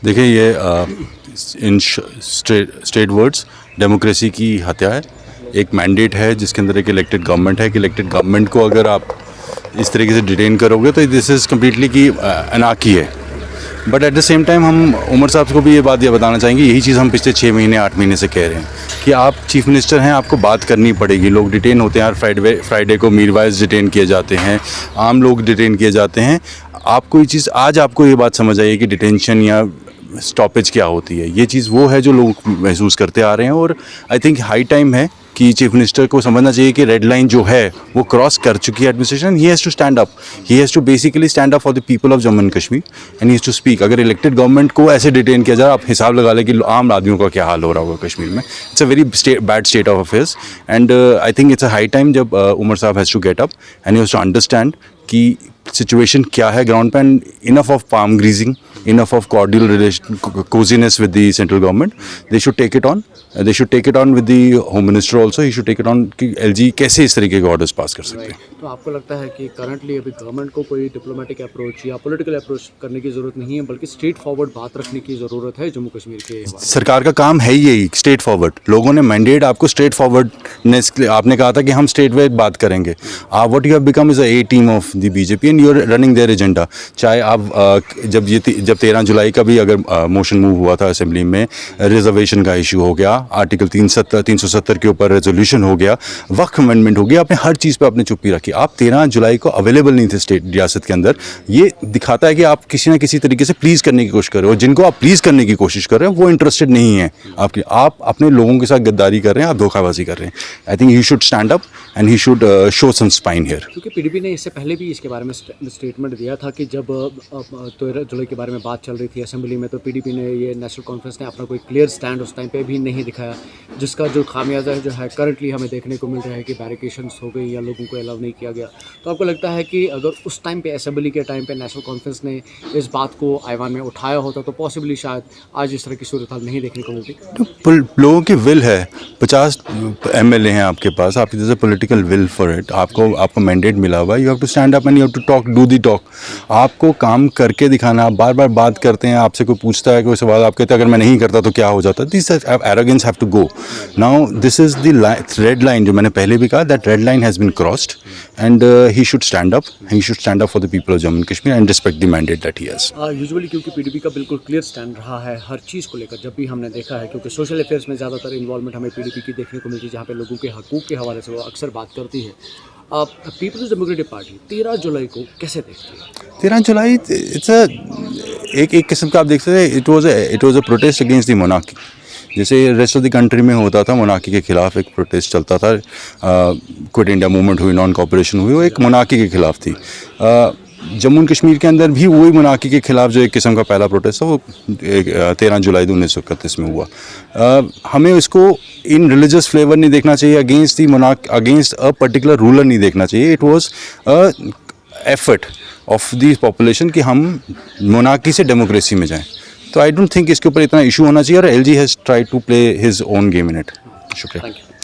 देखिए ये in straight words democracy की हत्या है। एक मैंडेट है जिसके अंदर एक इलेक्टेड गवर्नमेंट है कि इलेक्टेड गवर्नमेंट को अगर आप इस तरीके से डिटेन करोगे तो दिस इज़ कम्प्लीटली की अनाकी है। But at the same time हम उमर साहब को भी ये बात बताना चाहेंगे, यही चीज़ हम पिछले 6 महीने 8 महीने से कह रहे हैं कि आप चीफ मिनिस्टर हैं, आपको बात करनी पड़ेगी। लोग डिटेन होते हैं, हर फ्राइडे को मीरवाइज डिटेन किए जाते हैं, आम लोग डिटेन किए जाते हैं। आपको ये चीज़ आज आपको ये बात समझ आई कि डिटेंशन या स्टॉपेज क्या होती है। ये चीज़ वो है जो लोग महसूस करते आ रहे हैं और आई थिंक हाई टाइम है कि चीफ मिनिस्टर को समझना चाहिए कि रेड लाइन जो है वो क्रॉस कर चुकी है administration. He has to stand up, he has to basically stand up for the people of Jammu and Kashmir and he has to speak. अगर इलेक्टेड गवर्नमेंट को ऐसे डिटेन किया जाए, आप हिसाब लगा लें कि आम आदमियों का क्या हाल हो रहा होगा कश्मीर में। It's a very bad state of affairs and I think it's a high time जब उमर साहब has to get up and he has to understand कि सिचुएशन क्या है ग्राउंड पे and enough of palm greasing, enough of cordial relation, coziness with the central government. They should take it on. They should take it on with the Home Minister also. He should take it on कि LG कैसे इस तरीके के orders pass कर सकते हैं। तो आपको लगता है कि करंटली अभी गवर्नमेंट को कोई डिप्लोमेटिक अप्रोच या पॉलिटिकल अप्रोच करने की ज़रूरत नहीं है, बल्कि स्ट्रेट फॉरवर्ड बात रखने की ज़रूरत है जम्मू कश्मीर के? सरकार का काम है यही, स्ट्रेट फॉरवर्ड। लोगों ने मैंडेट आपको स्ट्रेट फॉरवर्डनेस, आपने कहा था कि हम स्ट्रेट वे बात करेंगे। What you have become is a team of the BJP and you are running their agenda. चाहे आप जब 13 जुलाई का भी अगर मोशन मूव हुआ था असेंबली में, रिजर्वेशन का इशू हो गया, आर्टिकल 370 के ऊपर रेजोल्यूशन हो गया, वक्फ अमेंडमेंट हो गया, आपने हर चीज़ पे आपने चुप्पी रखी। आप 13 जुलाई को अवेलेबल नहीं थे स्टेट रियासत के अंदर। ये दिखाता है कि आप किसी ना किसी तरीके से प्लीज़ करने की कोशिश कर रहे हो। जिनको आप प्लीज़ करने की कोशिश कर रहे हो वो इंटरेस्टेड नहीं है आपकी। आप अपने लोगों के साथ गद्दारी कर रहे हैं, आप धोखाबाजी कर रहे हैं। I think he should stand up and he should show some spine here. क्योंकि पीडीपी ने इससे पहले भी इसके बारे में स्टेटमेंट दिया था कि जब 13 जुलाई के बारे में बात चल रही थी असेंबली में, तो पीडीपी ने, ये नेशनल कॉन्फ्रेंस ने अपना कोई क्लियर स्टैंड उस टाइम पे भी नहीं दिखाया, जिसका जो खामियाजा जो है करंटली हमें देखने को मिल रहा है कि बैरिकेशंस हो गई या लोगों को अलाउ नहीं किया गया। तो आपको लगता है कि अगर उस टाइम पे असेंबली के टाइम पे नेशनल कॉन्फ्रेंस ने इस बात को ऐवान में उठाया होता तो पॉसिबली शायद आज इस तरह की सूरत हाल नहीं देखने को मिलती? तो लोगों की विल है, 50 MLA हैं आपके पास, आपकी जैसे पॉलिटिकल विल फॉर इट। आपको मैंडेट मिला हुआ है, you have to stand up and you have to talk, do the talk. आपको काम करके दिखाना। बार बार बात करते हैं, आपसे कोई पूछता है कोई सवाल, आप कहते हैं अगर मैं नहीं करता तो क्या हो जाता। This arrogance have to go. Now this is the red line जो मैंने पहले भी कहा, that red line has been crossed and he should stand up, he should stand up for the people of Jammu and Kashmir and respect the mandate that he has. Usually क्योंकि PDP का बिल्कुल clear stand रहा है हर चीज़ को लेकर, जब भी हमने देखा है, क्योंकि सोशल अफेयर्स में ज़्यादातर इन्वॉल्वमेंट हमें पीडीपी की देखने को मिलती है, जहाँ पे लोगों के हकूक़ के हवाले से वो अक्सर बात करती है। पीपल्स डेमोक्रेटिक पार्टी 13 जुलाई को कैसे देखती है? 13 जुलाई इट्स एक किस्म का आप देख सकते हैं, it was a protest against the monarchy. जैसे रेस्ट ऑफ द कंट्री में होता था, मोनार्की के खिलाफ एक प्रोटेस्ट चलता था। क्विट इंडिया मूवमेंट हुई, नॉन कॉपरेशन हुई, वो एक मोनार्की के खिलाफ थी। जम्मू एंड कश्मीर के अंदर भी वही मोनार्की के खिलाफ जो एक किस्म का पहला प्रोटेस्ट था वो 13 जुलाई 1931 में हुआ। हमें इसको इन रिलीजियस फ्लेवर नहीं देखना चाहिए, अगेंस्ट अ पर्टिकुलर रूलर नहीं देखना चाहिए। It was a effort of the population कि हम मोनार्की से डेमोक्रेसी में जाएं। तो आई डोंट थिंक इसके ऊपर इतना इशू होना चाहिए और LG has tried to play his own game in it. शुक्रिया।